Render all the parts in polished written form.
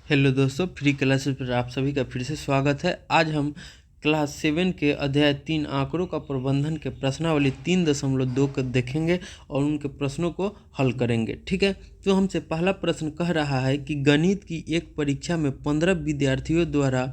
Hello दोस्तों, free classes पर आप सभी का फिर से स्वागत है। आज हम क्लास 7 के अध्याय 3 आंकड़ों का प्रबंधन के प्रश्नावली 3.2 को देखेंगे और उनके प्रश्नों को हल करेंगे। ठीक है, तो हमसे पहला प्रश्न कह रहा है कि गणित की एक परीक्षा में 15 विद्यार्थियों द्वारा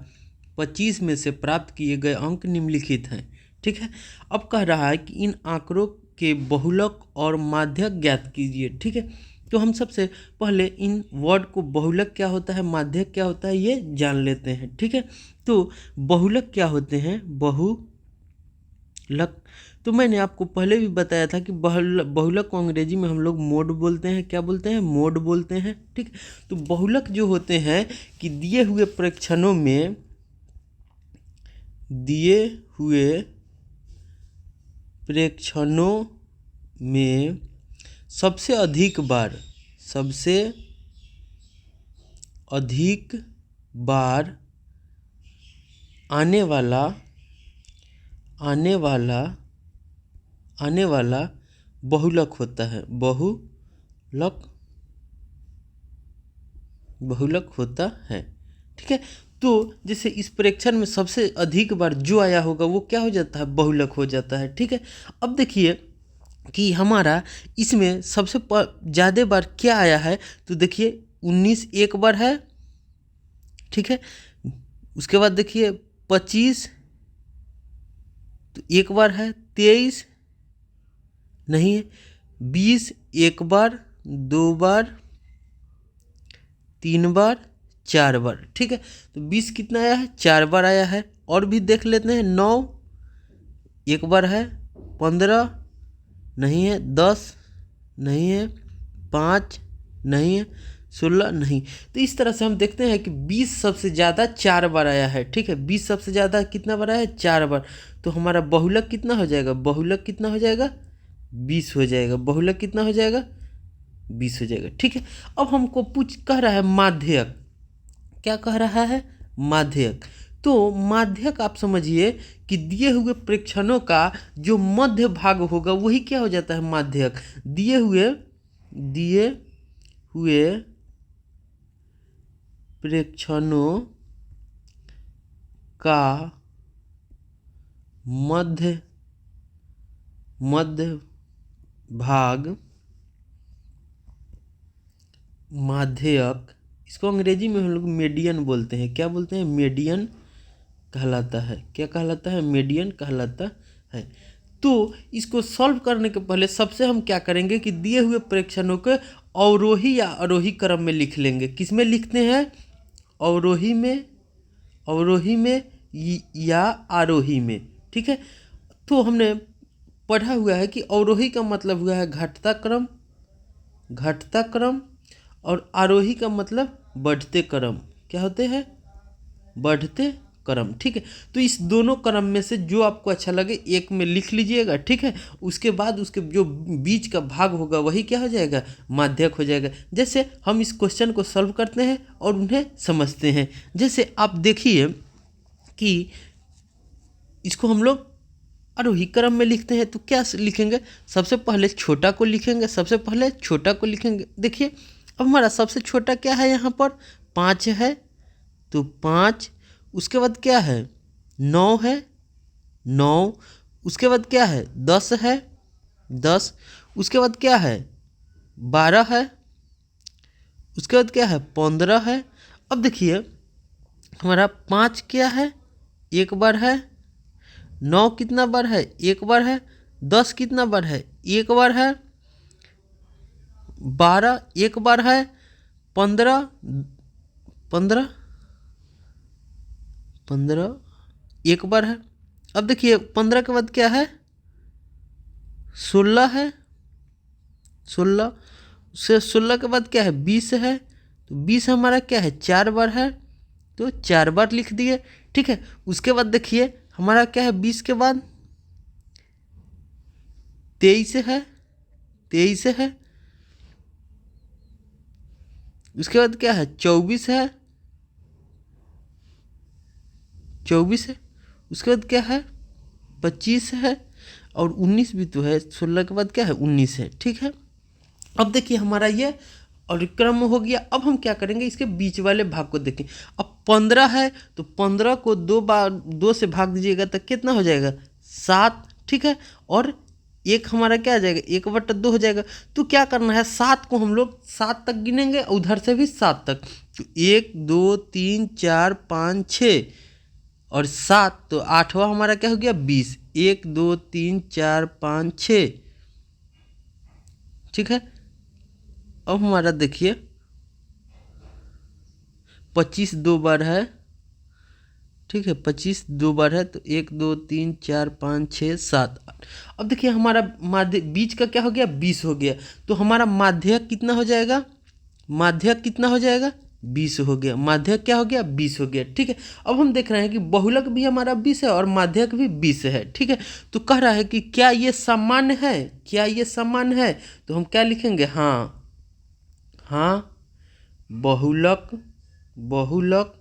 25 में से प्राप्त किए गए अंक निम्नलिखित हैं। ठीक है, अब कह रहा है कि इन आंकड़ों के बहुलक और माध्यक ज्ञात कीजिए। ठीक है, तो हम सबसे पहले इन वर्ड को बहुलक क्या होता है, माध्यक क्या होता है, ये जान लेते हैं। ठीक है, तो बहुलक क्या होते हैं, बहुलक तो मैंने आपको पहले भी बताया था कि बहुलक को अंग्रेजी में हम लोग मोड बोलते हैं। क्या बोलते हैं? मोड बोलते हैं। ठीक, तो बहुलक जो होते हैं कि दिए हुए प्रेक्षणों में सबसे अधिक बार आने वाला बहुलक होता है। बहुलक होता है। ठीक है, तो जैसे इस प्रेक्षण में सबसे अधिक बार जो आया होगा वो क्या हो जाता है, बहुलक हो जाता है। ठीक है, अब देखिए कि हमारा इसमें सबसे ज़्यादा बार क्या आया है, तो देखिए 19 एक बार है। ठीक है, उसके बाद देखिए 25 तो एक बार है, 23 नहीं है, 20 एक बार, 2 बार, 3 बार, 4 बार। ठीक है, तो 20 कितना आया है, 4 बार आया है। और भी देख लेते हैं, 9 एक बार है, 15 नहीं है, 10 नहीं है, 5 नहीं है, 16 नहीं। तो इस तरह से हम देखते हैं कि 20 सबसे ज़्यादा 4 बार आया है। ठीक है, 20 सबसे ज़्यादा कितना बार आया है, 4 बार। तो हमारा बहुलक कितना हो जाएगा, बहुलक कितना हो जाएगा, 20 हो जाएगा। बहुलक कितना हो जाएगा, 20 हो जाएगा। ठीक है, अब हमको कह रहा है माध्यक। क्या कह रहा है, माध्यक। तो माध्यक आप समझिए कि दिए हुए प्रेक्षणों का जो मध्य भाग होगा वही क्या हो जाता है, माध्यक। दिए हुए प्रेक्षणों का मध्य भाग माध्यक, इसको अंग्रेजी में हम लोग मीडियन बोलते हैं। क्या बोलते हैं, मीडियन कहलाता है। क्या कहलाता है, मीडियन कहलाता है। तो इसको सॉल्व करने के पहले सबसे हम क्या करेंगे कि दिए हुए प्रेक्षणों को अवरोही या आरोही क्रम में लिख लेंगे। किस में लिखते हैं, अवरोही में या आरोही में। ठीक है, तो हमने पढ़ा हुआ है कि अवरोही का मतलब हुआ है घटता क्रम और आरोही का मतलब बढ़ते क्रम। क्या होते हैं, बढ़ते क्रम। ठीक है, तो इस दोनों क्रम में से जो आपको अच्छा लगे एक में लिख लीजिएगा। ठीक है, उसके बाद उसके जो बीच का भाग होगा वही क्या हो जाएगा, माध्यक हो जाएगा। जैसे हम इस क्वेश्चन को सॉल्व करते हैं और उन्हें समझते हैं। जैसे आप देखिए कि इसको हम लोग आरोही क्रम में लिखते हैं, तो क्या लिखेंगे, सबसे पहले छोटा को लिखेंगे। देखिए अब हमारा सबसे छोटा क्या है, यहाँ पर 5 है, तो 5। उसके बाद क्या है, 9 है, 9। उसके बाद क्या है, 10 है, 10। उसके बाद क्या है, 12 है। उसके बाद क्या है, 15 है। अब देखिए हमारा 5 क्या है, एक बार है। 9 कितना बार है, एक बार है। 10 कितना बार है, एक बार है। 12 एक बार है। 15 एक बार है। अब देखिए 15 के बाद क्या है, 16 है, 16 से 16 के बाद क्या है, 20 है। तो 20 हमारा क्या है, 4 बार है, तो 4 बार लिख दिए। ठीक है, उसके बाद देखिए हमारा क्या है, 20 के बाद 23 है, 23 है। उसके बाद क्या है, 24 है, 24 है। उसके बाद क्या है, 25 है और 19 भी तो है। 16 के बाद क्या है, 19 है। ठीक है, अब देखिए हमारा ये और क्रम हो गया। अब हम क्या करेंगे, इसके बीच वाले भाग को देखें। अब 15 है तो 15 को 2 से भाग दीजिएगा तो कितना हो जाएगा, 7, ठीक है। और एक हमारा क्या आ जाएगा, 1/2 हो जाएगा। तो क्या करना है, 7 को हम लोग 7 तक गिनेंगे, उधर से भी 7 तक। तो 1 2 3 4 5 6 और 7, तो 8वां हमारा क्या हो गया, 20। 1 2 3 4 5 6, ठीक है। अब हमारा देखिए 25 2 बार है, ठीक है। 25 2 बार है तो 1 2 3 4 5 6 7 8। अब देखिए हमारा माध्य बीच का क्या हो गया, 20 हो गया। तो हमारा माध्यक कितना हो जाएगा, माध्यक कितना हो जाएगा, 20 हो गया। माध्यक क्या हो गया, 20 हो गया, ठीक है। अब हम देख रहे हैं कि बहुलक भी हमारा 20 है और माध्यक भी 20 है, ठीक है। तो कह रहा है कि क्या ये सामान्य है, क्या ये सामान्य है। तो हम क्या लिखेंगे, हाँ हाँ, बहुलक, बहुलक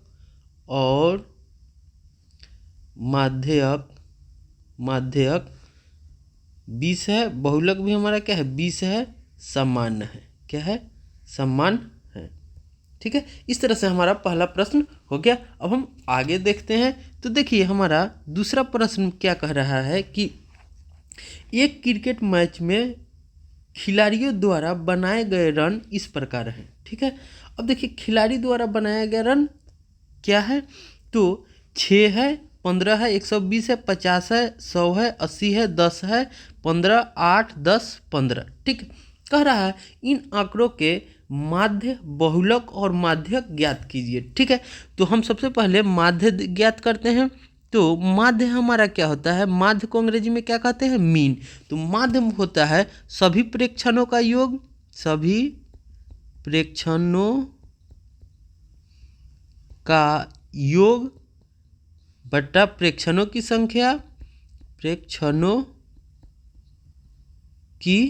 और माध्यक, माध्यक 20 है, बहुलक भी हमारा क्या है, 20 है, सामान्य है, क्या है, सामान्य है, ठीक है। इस तरह से हमारा पहला प्रश्न हो गया। अब हम आगे देखते हैं। तो देखिए हमारा दूसरा प्रश्न क्या कह रहा है कि एक क्रिकेट मैच में खिलाड़ियों द्वारा बनाए गए रन इस प्रकार हैं, ठीक है। अब देखिए खिलाड़ी द्वारा बनाया गया रन क्या है, तो 6 है, 15 है, 120 है, 50 है, 100 है, 80 है, 10 है, 15, 8, 10, 15, ठीक। कह रहा है इन आंकड़ों के माध्य, बहुलक और माध्यक ज्ञात कीजिए, ठीक है। तो हम सबसे पहले माध्य ज्ञात करते हैं। तो माध्य हमारा क्या होता है, माध्य को अंग्रेजी में क्या कहते हैं, मीन। तो माध्य होता है सभी प्रेक्षणों का योग, सभी प्रेक्षणों का योग बटा प्रेक्षणों की संख्या, प्रेक्षणों की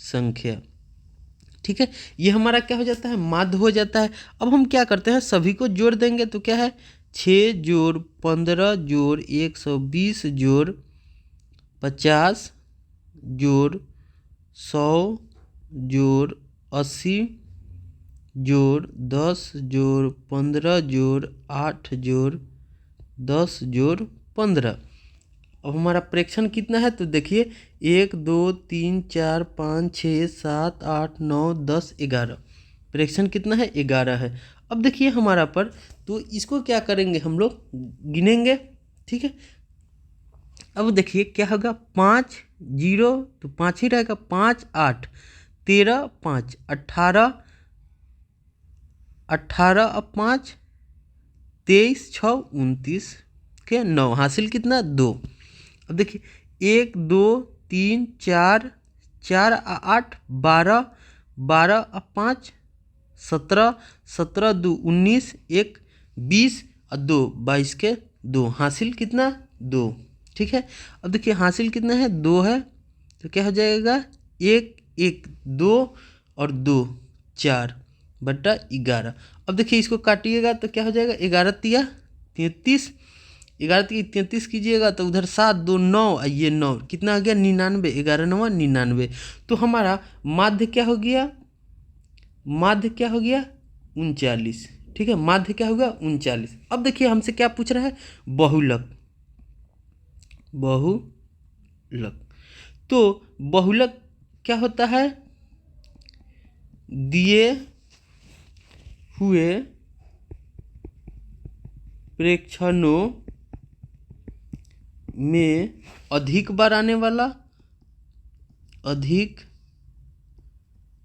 संख्या, ठीक है। ये हमारा क्या हो जाता है, माध्य हो जाता है। अब हम क्या करते हैं, सभी को जोड़ देंगे तो क्या है, 6 जोड़ 15 जोड़ 120 जोड़ 50 जोड़ 100 जोड़ 80 जोड़ 10 जोड़ 15 जोड़ 8 जोड़ 10 जोड़ 15। अब हमारा प्रेक्षण कितना है, तो देखिए 1 2 3 4 5 6 7 8 9 10 11। प्रेक्षण कितना है, 11 है। अब देखिए हमारा पर, तो इसको क्या करेंगे, हम लोग गिनेंगे, ठीक है। अब देखिए क्या होगा, 5 0 तो 5 ही रहेगा, 5 8 13 5 18 18 अब 5 23 6 29 के 9, हासिल कितना, 2। अब देखिए 1 2 3 4 4 8 12 12 अब 5 17 17 2 19 1 20 और 2 22 के 2, हासिल कितना, 2, ठीक है। अब देखिए हासिल कितना है, 2 है। तो क्या हो जाएगा, 1 1 2 और 2 4 बटा 11। अब देखिए इसको काटिएगा तो क्या हो जाएगा, 11 तिया 33, 11 तिया 33 कीजिएगा तो उधर 7 2 9 और ये 9 कितना आ गया, 99, 11 9 99। तो हमारा माध्य क्या हो गया, माध्य क्या हो गया, 39, ठीक है। माध्य क्या होगा, 39। अब देखिए हमसे क्या पूछ रहा है, बहुलक, बहुलक। तो बहुलक क्या होता है, दिए हुए प्रेक्षणों में अधिक बार आने वाला, अधिक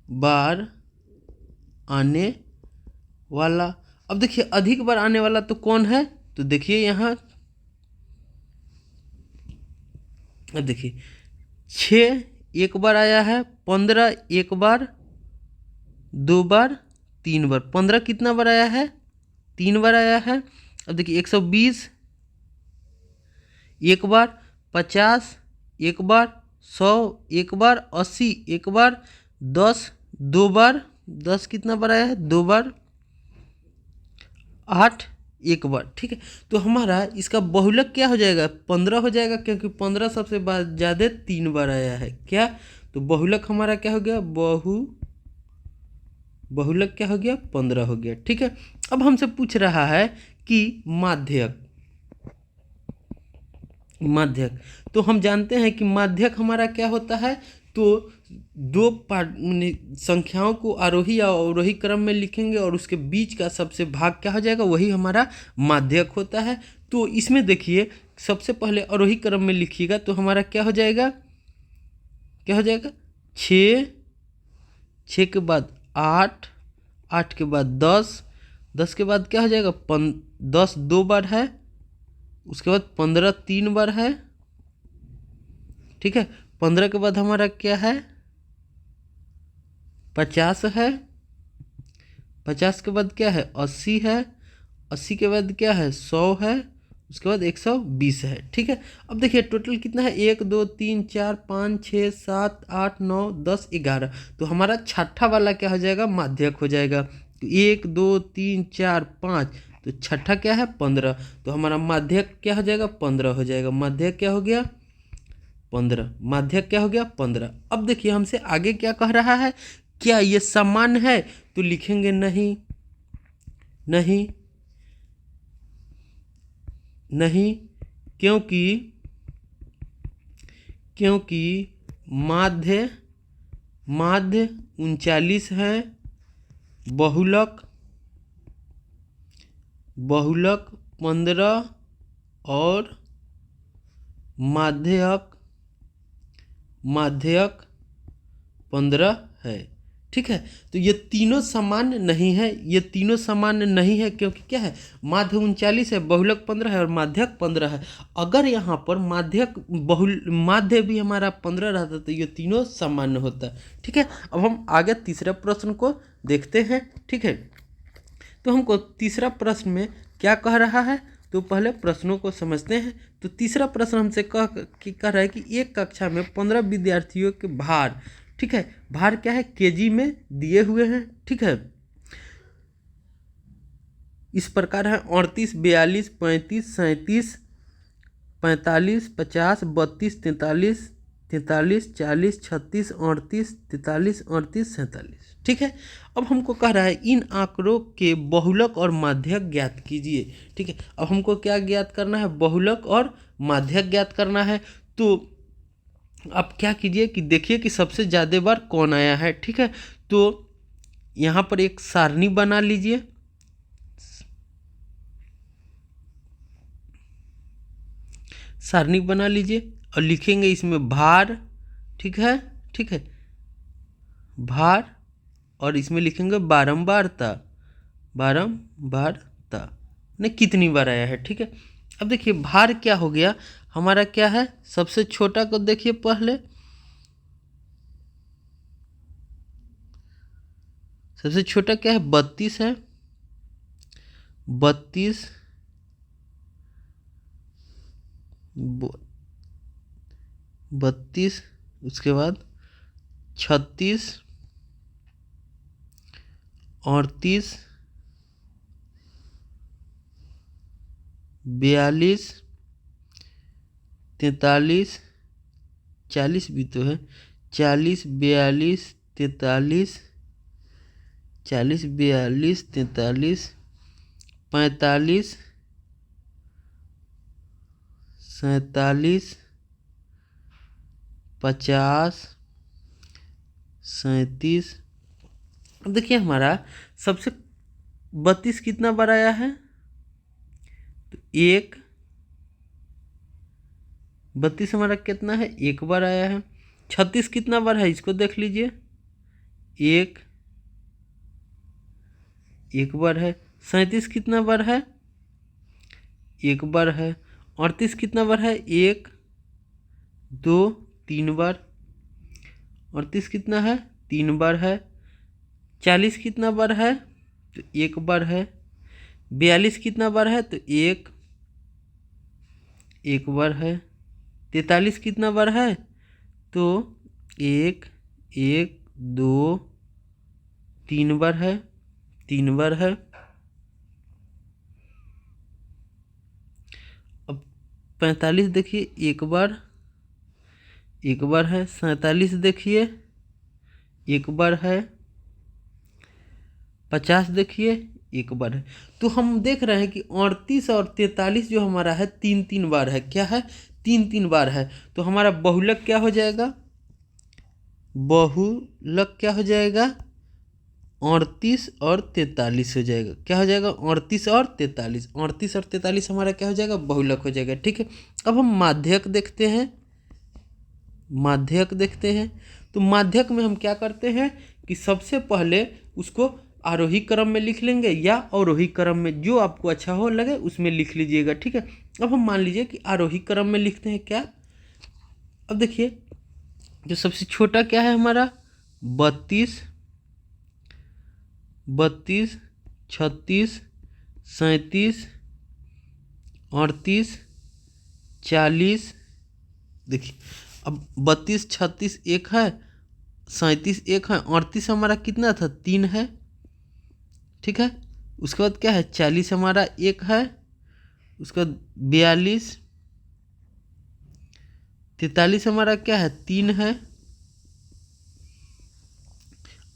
बार आने वाला। अब देखिए अधिक बार आने वाला तो कौन है, तो देखिए यहाँ, अब देखिए 6 एक बार आया है, 15 एक बार, 2 बार, 3 बार। 15 कितना बार आया है, 3 बार आया है। अब देखिए 120 एक बार, 50 एक बार, 100 एक बार, 80 एक बार, 10 2 बार, 10 कितना बार आया है, 2 बार, 8 एक बार, ठीक है। तो हमारा इसका बहुलक क्या हो जाएगा, 15 हो जाएगा, क्योंकि 15 सबसे ज़्यादा 3 बार आया है, क्या। तो बहुलक हमारा क्या हो गया, बहुलक बहुलक क्या हो गया, 15 हो गया। ठीक है, अब हमसे पूछ रहा है कि माध्यक। माध्यक तो हम जानते हैं कि माध्यक हमारा क्या होता है, तो दो संख्याओं को आरोही या अवरोही क्रम में लिखेंगे और उसके बीच का सबसे भाग क्या हो जाएगा, वही हमारा माध्यक होता है। तो इसमें देखिए सबसे पहले आरोही क्रम में लिखिएगा तो हमारा क्या हो जाएगा, क्या हो जाएगा, 6, 6 के बाद 8, 8 के बाद 10, 10 के बाद क्या हो जाएगा, 10 दो बार है, उसके बाद 15 तीन बार है। ठीक है, 15 के बाद हमारा क्या है, 50 है, 50 के बाद क्या है, 80 है, 80 के बाद क्या है, 100 है, उसके बाद 120 है। ठीक है, अब देखिए टोटल कितना है, 1 2 3 4 5 6 7 8 9 10 11। तो हमारा छठा वाला क्या हो जाएगा, माध्यक हो जाएगा। तो 1 2 3 4 5, तो छठा क्या है, 15। तो हमारा माध्यक क्या हो जाएगा, 15 हो जाएगा। माध्यक क्या हो गया, 15। माध्यक क्या हो गया, 15। अब देखिए हमसे आगे क्या कह रहा है, क्या ये समान है, तो लिखेंगे नहीं, नहीं, नहीं, क्योंकि क्योंकि माध्य माध्य 39 है, बहुलक 15 और माध्यक 15 है। ठीक है, तो ये तीनों समान नहीं है, ये तीनों समान नहीं है क्योंकि क्या है, माध्य 39 है, बहुलक 15 है और माध्यक 15 है। अगर यहाँ पर माध्य भी हमारा 15 रहता तो ये तीनों सामान्य होता। ठीक है, अब हम आगे तीसरे प्रश्न को देखते हैं। ठीक है, तो हमको तीसरा प्रश्न में क्या कह रहा है, तो पहले प्रश्नों को समझते हैं। तो तीसरा प्रश्न हमसे कह रहा है कि एक कक्षा में 15 विद्यार्थियों के भार, ठीक है, भार क्या है, केजी में दिए हुए हैं। ठीक है, इस प्रकार है 38 42 35 37 45 50 32 43 43 40 36 38 43 38 47। ठीक है, अब हमको कह रहा है इन आंकड़ों के बहुलक और माध्यक ज्ञात कीजिए। ठीक है, अब हमको क्या ज्ञात करना है, बहुलक और माध्यक ज्ञात करना है। तो आप क्या कीजिए कि देखिए कि सबसे ज़्यादा बार कौन आया है। ठीक है, तो यहाँ पर एक सारणी बना लीजिए, सारणी बना लीजिए और लिखेंगे इसमें भार। ठीक है, ठीक है, भार, और इसमें लिखेंगे बारंबारता, बारंबारता ने कितनी बार आया है। ठीक है, अब देखिए भार क्या हो गया हमारा, क्या है, सबसे छोटा को देखिए पहले, सबसे छोटा क्या है, 32 है, 32 32, उसके बाद 36 38 42 43 40 भी तो है, 40 42 43 40 42 43 45 47 50 37। अब देखिए हमारा सबसे 32 कितना बार आया है, तो 32 हमारा कितना है, एक बार आया है। 36 कितना बार है, इसको देख लीजिए, एक बार है। 37 कितना बार है, एक बार है। 38 कितना बार है, 1 2 3 बार। 38 कितना है, 3 बार है। 40 कितना बार है, तो एक बार है। 42 कितना बार है, तो एक बार है। 43 कितना बार है, तो 1 1 2 3 बार है, 3 बार है। अब 45 देखिए, एक बार है। 47 देखिए, एक बार है। 50 देखिए एक बार है। तो हम देख रहे हैं कि 38 और 43 जो हमारा है 3 3 बार है। क्या है? 3 3 बार है। तो हमारा बहुलक क्या हो जाएगा? बहुलक क्या हो जाएगा? 38 और 43 हो जाएगा। क्या हो जाएगा? 38 और 43। 38 और 43 हमारा क्या हो जाएगा? बहुलक हो जाएगा। ठीक है। अब हम माध्यक देखते हैं। माध्यक देखते हैं। तो माध्यक में हम क्या करते हैं कि सबसे पहले उसको आरोही क्रम में लिख लेंगे या अवरोही क्रम में, जो आपको अच्छा हो लगे उसमें लिख लीजिएगा। ठीक है। अब हम मान लीजिए कि आरोही क्रम में लिखते हैं। क्या? अब देखिए, जो सबसे छोटा क्या है हमारा? 32, 32, 36, 37, 38, 40। देखिए, अब 32, 36 एक है, 37 एक है, 38 हमारा कितना था? 3 है। ठीक है। उसके बाद क्या है? 40 हमारा एक है। उसके बाद 42, 43 हमारा क्या है? 3 है।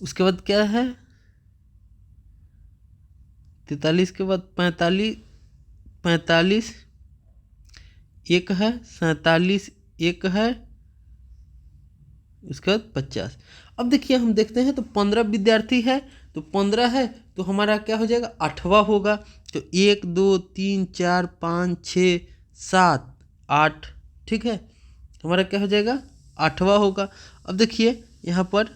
उसके बाद क्या है? 43 के बाद 45, 45 एक है, 47 एक है। उसके बाद 50। अब देखिए हम देखते हैं तो 15 विद्यार्थी है, तो 15 है तो हमारा क्या हो जाएगा? 8वां होगा। तो 1 2 3 4 5 6 7 8। ठीक है। हमारा क्या हो जाएगा? 8वां होगा। अब देखिए यहाँ पर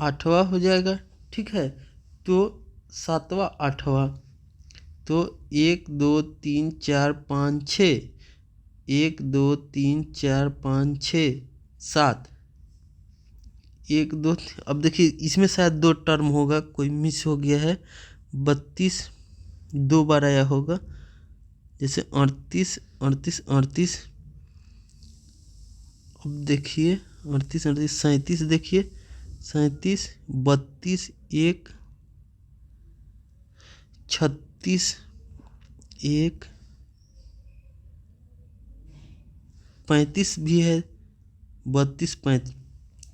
8वां हो जाएगा। ठीक है। तो 7वां 8वां, तो 1 2 3 4 5 6, 1 2 3 4 5 6 7, 1 2। अब देखिए इसमें शायद 2 टर्म होगा, कोई मिस हो गया है। 32 2 बार आया होगा, जैसे 38 38 38। अब देखिए 38 38 37, देखिए 37 32 1 36 1 35 भी है, 32 35।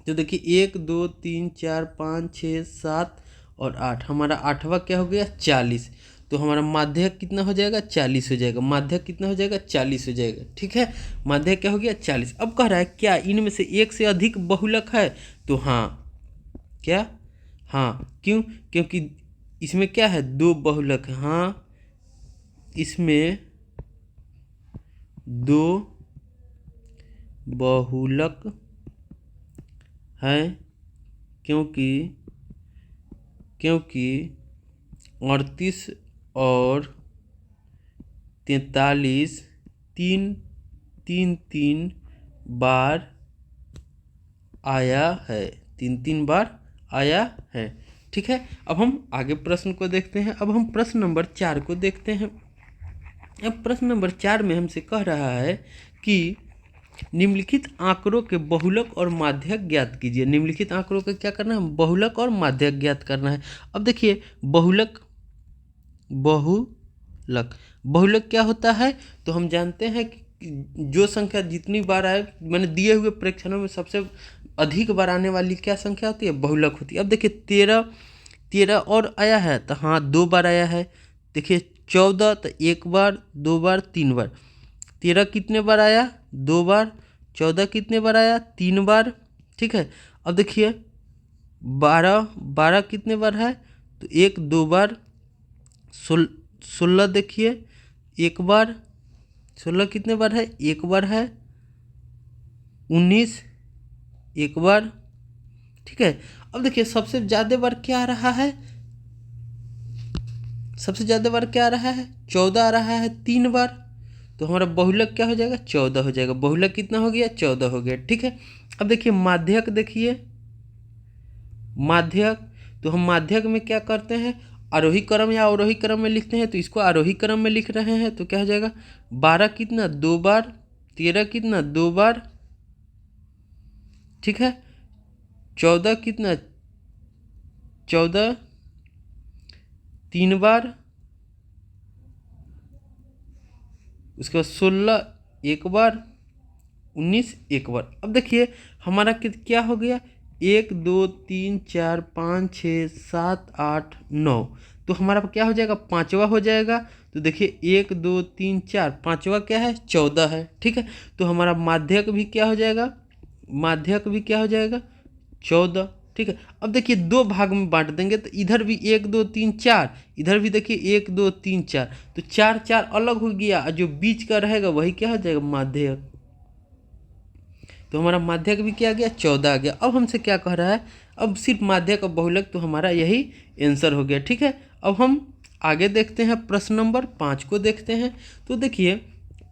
तो देखिए 1 2 3 4 5 6 7 और 8, हमारा 8वां क्या हो गया? 40। तो हमारा माध्यक कितना हो जाएगा? 40 हो जाएगा। माध्यक कितना हो जाएगा? 40 हो जाएगा। ठीक है। माध्यक क्या हो गया? 40। अब कह रहा है क्या इनमें से एक से अधिक बहुलक है? तो हाँ। क्या? हाँ। क्यों? क्योंकि इसमें क्या है? 2 बहुलक है। हाँ, इसमें 2 बहुलक है, क्योंकि 38 और 43 3 3 3 बार आया है। 3 3 बार आया है। ठीक है। अब हम आगे प्रश्न को देखते हैं। अब हम प्रश्न नंबर 4 को देखते हैं। अब प्रश्न नंबर 4 में हमसे कह रहा है कि निम्नलिखित आंकड़ों के बहुलक और माध्यक ज्ञात कीजिए। निम्नलिखित आंकड़ों का क्या करना है? बहुलक और माध्यक ज्ञात करना है। अब देखिए बहुलक, बहुलक बहुलक क्या होता है? तो हम जानते हैं कि जो संख्या जितनी बार आए, मैंने दिए हुए प्रेक्षणों में सबसे अधिक बार आने वाली क्या संख्या होती है? बहुलक होती है। अब देखिए 13 और आया है, तो हाँ 2 बार आया है। देखिए 14 तो 1 बार 2 बार 3 बार। 13 कितने बार आया? 2 बार। 14 कितने बार आया? 3 बार। ठीक है। अब देखिए 12 कितने बार है? तो 1 2 बार। 16 देखिए 1 बार। 16 कितने बार है? 1 बार है। 19 1 बार। ठीक है। अब देखिए सबसे ज़्यादा बार क्या आ रहा है? सबसे ज़्यादा बार क्या आ रहा है? 14 आ रहा है 3 बार। तो हमारा बहुलक क्या हो जाएगा? 14 हो जाएगा। बहुलक कितना हो गया? 14 हो गया। ठीक है। अब देखिए माध्यक, देखिए माध्यक। तो हम माध्यक में क्या करते हैं? आरोही क्रम या अवरोही क्रम में लिखते हैं, तो इसको आरोही क्रम में लिख रहे हैं, तो क्या हो जाएगा? 12 कितना? 2 बार। 13 कितना? 2 बार। ठीक है। 14 कितना? 14 3 बार। उसके बाद 16 1 बार। 19 1 बार। अब देखिए हमारा क्या हो गया? 1 2 3 4 5 6 7 8 9, तो हमारा क्या हो जाएगा, पाँचवा हो जाएगा। तो देखिए 1 2 3 4, पाँचवा क्या है, 14 है, ठीक है। तो हमारा माध्यक भी क्या हो जाएगा, माध्यक भी क्या हो जाएगा, 14, ठीक है। अब देखिए दो भाग में बांट देंगे, तो इधर भी 1 2 3 4, इधर भी देखिए 1 2 3 4, तो 4 4 अलग हो गया, और जो बीच का रहेगा वही क्या हो जाएगा, माध्यक। तो हमारा माध्यक भी क्या आ गया, 14 आ गया। अब हमसे क्या कह रहा है, अब सिर्फ माध्यक और बहुलक, तो हमारा यही आंसर हो गया, ठीक है। अब हम आगे देखते हैं, प्रश्न नंबर 5 को देखते हैं। तो देखिए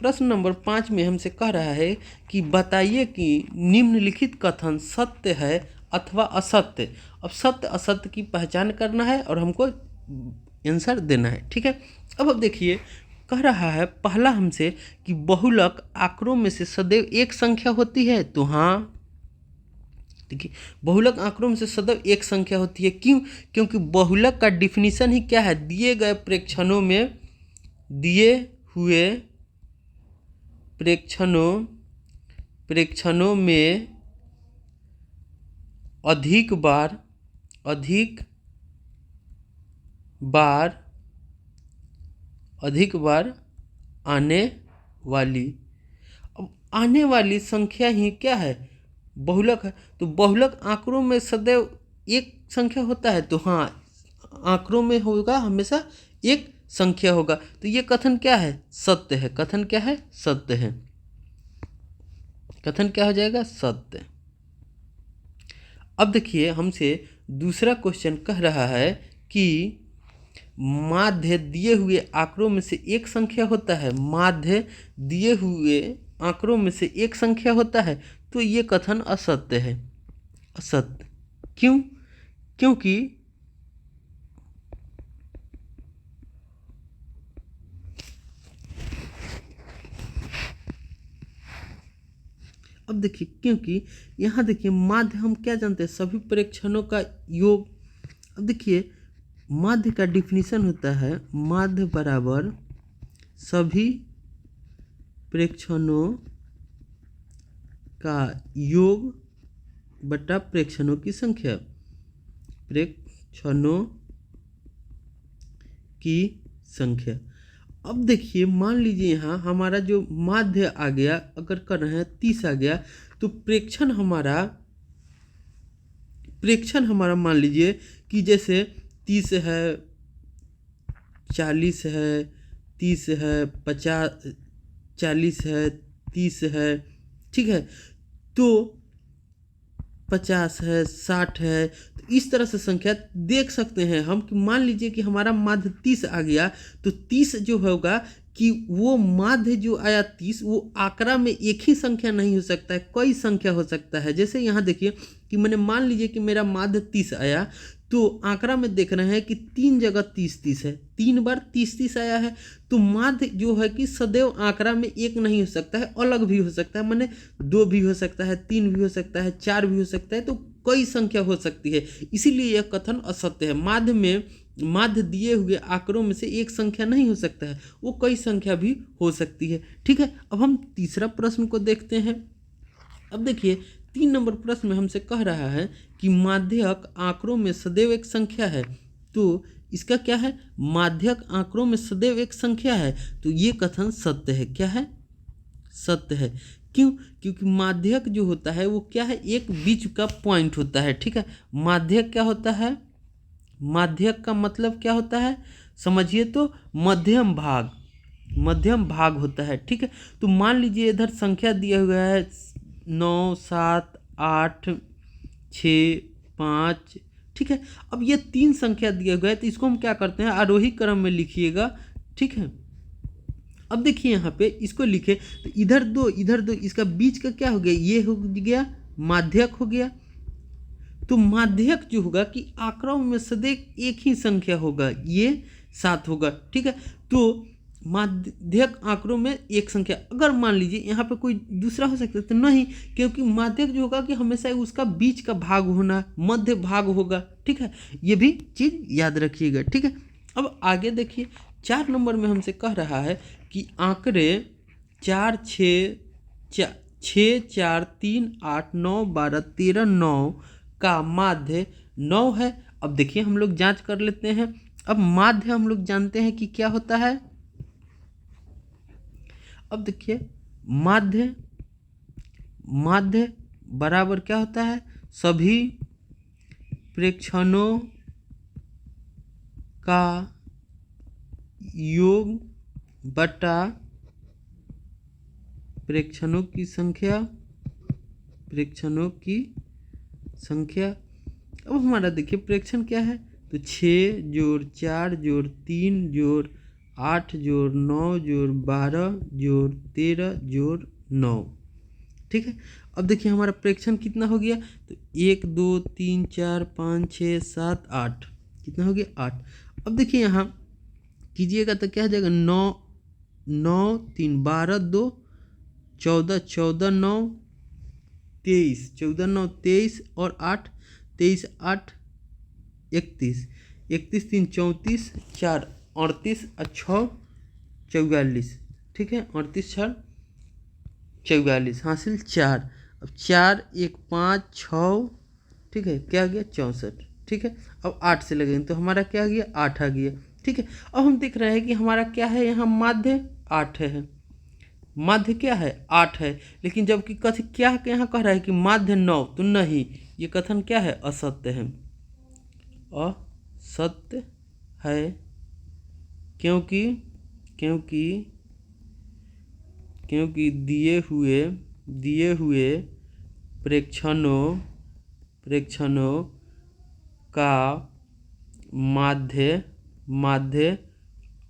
प्रश्न नंबर 5 में हमसे कह रहा है कि बताइए कि निम्नलिखित कथन सत्य है अथवा असत्य। अब सत्य असत्य की पहचान करना है और हमको आंसर देना है, ठीक है। अब देखिए कह रहा है पहला हमसे कि बहुलक आंकड़ों में से सदैव एक संख्या होती है। तो हाँ, देखिए बहुलक आंकड़ों में से सदैव एक संख्या होती है। क्यों, क्योंकि बहुलक का डिफिनीशन ही क्या है, दिए गए प्रेक्षणों में, दिए हुए प्रेक्षणों में अधिक बार आने वाली, अब आने वाली संख्या ही क्या है, बहुलक है। तो बहुलक आंकड़ों में सदैव एक संख्या होता है। तो हाँ, आंकड़ों में होगा हमेशा एक संख्या होगा। तो ये कथन क्या है, सत्य है। कथन क्या है, सत्य है। कथन क्या हो जाएगा, सत्य। अब देखिए हमसे दूसरा क्वेश्चन कह रहा है कि माध्य दिए हुए आंकड़ों में से एक संख्या होता है। माध्य दिए हुए आंकड़ों में से एक संख्या होता है। तो ये कथन असत्य है, असत्य। क्यों, क्योंकि अब देखिए, क्योंकि यहाँ देखिए माध्य हम क्या जानते हैं, सभी प्रेक्षणों का योग। अब देखिए माध्य का डिफिनीशन होता है, माध्य बराबर सभी प्रेक्षणों का योग बटा प्रेक्षणों की संख्या, प्रेक्षणों की संख्या। अब देखिए मान लीजिए यहाँ हमारा जो माध्य आ गया, अगर कर रहे हैं 30 आ गया, तो प्रेक्षण हमारा मान लीजिए कि जैसे 30 है, 40 है, 30 है, 50, 40 है, 30 है, ठीक है। तो 50 है, 60 है, तो इस तरह से संख्या देख सकते हैं हम कि मान लीजिए कि हमारा माध्य 30 आ गया, तो 30 जो होगा कि वो माध्य जो आया 30, वो आंकड़ा में एक ही संख्या नहीं हो सकता है, कई संख्या हो सकता है। जैसे यहाँ देखिए कि मैंने मान लीजिए कि मेरा माध्य 30 आया, तो आंकड़ा में देख रहे हैं कि 3 जगह 30 है, 3 बार 30 आया है। तो माध्य जो है कि सदैव आंकड़ा में एक नहीं हो सकता है, अलग भी हो सकता है, माने 2 भी हो सकता है, 3 भी हो सकता है, 4 भी हो सकता है, तो कई संख्या हो सकती है। इसीलिए यह कथन असत्य है। माध्य दिए हुए आंकड़ों में से एक संख्या नहीं हो सकता है, वो कई संख्या भी हो सकती है, ठीक है। अब हम तीसरा प्रश्न को देखते हैं। अब देखिए 3 नंबर प्रश्न में हमसे कह रहा है कि माध्यक आंकड़ों में सदैव एक संख्या है। तो इसका क्या है, माध्यक आंकड़ों में सदैव एक संख्या है। तो ये कथन सत्य है। क्या है, सत्य है। क्यों, क्योंकि माध्यक जो होता है वो क्या है, एक बीच का पॉइंट होता है, ठीक है। माध्यक क्या होता है, माध्यक का मतलब क्या होता है, समझिए तो मध्यम भाग होता है, ठीक है। तो मान लीजिए इधर संख्या दिया हुआ है 9 7 8 6 5, ठीक है। अब ये 3 संख्या दिया हुआ है, तो इसको हम क्या करते हैं, आरोही क्रम में लिखिएगा, ठीक है। अब देखिए यहाँ पे इसको लिखे, तो इधर 2 इधर 2, इसका बीच का क्या हो गया, ये हो गया माध्यक हो गया। तो माध्यक जो होगा कि आंकड़ों में सदैव एक ही संख्या होगा, ये 7 होगा, ठीक है। तो माध्यक आंकड़ों में एक संख्या, अगर मान लीजिए यहाँ पे कोई दूसरा हो सकता है तो नहीं, क्योंकि माध्यक जो होगा कि हमेशा उसका बीच का भाग होना, मध्य भाग होगा, ठीक है। ये भी चीज़ याद रखिएगा, ठीक है। अब आगे देखिए 4 नंबर में हमसे कह रहा है कि आंकड़े 4 6 4 3 8 9 12 13 9 का माध्य 9 है। अब देखिए हम लोग जांच कर लेते हैं। अब माध्य हम लोग जानते हैं कि क्या होता है। अब देखिए माध्य माध्य बराबर क्या होता है, सभी प्रेक्षणों का योग बटा प्रेक्षणों की संख्या। अब हमारा देखिए प्रेक्षण क्या है, तो 6 जोड़ 4 जोड़ 3 जोड़ 8 जोड़ 9 जोड़ 12 जोड़ 13 जोड़ 9। ठीक है। अब देखिए हमारा प्रेक्षण कितना हो गया, तो 1 2 3 4 5 6 7 8, कितना हो गया 8। अब देखिए यहाँ कीजिएगा तो क्या हो जाएगा, 9 9 3 12 2 14 14 9 23, 14 9 23 और 8 23 8 31, 31 3 34 4 38 और 6 44। ठीक है, 38 6 44 हासिल 4। अब 4 1 5 6, ठीक है, क्या आ गया 64। ठीक है, अब 8 से लगेंगे तो हमारा क्या आ गया 8 आ गया। ठीक है, अब हम देख रहे हैं कि हमारा क्या है, यहाँ माध्य 8 है, माध्य क्या है 8 है, लेकिन जबकि कथन क्या यहाँ कह रहा है कि माध्य 9, तो नहीं, ये कथन क्या है, असत्य है, असत्य है। क्योंकि दिए हुए प्रेक्षणों का माध्य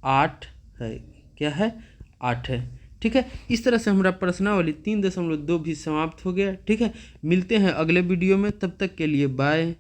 8 है। क्या है, 8 है। ठीक है, इस तरह से हमारा प्रश्नावली 3.2 भी समाप्त हो गया। ठीक है, मिलते हैं अगले वीडियो में, तब तक के लिए बाय।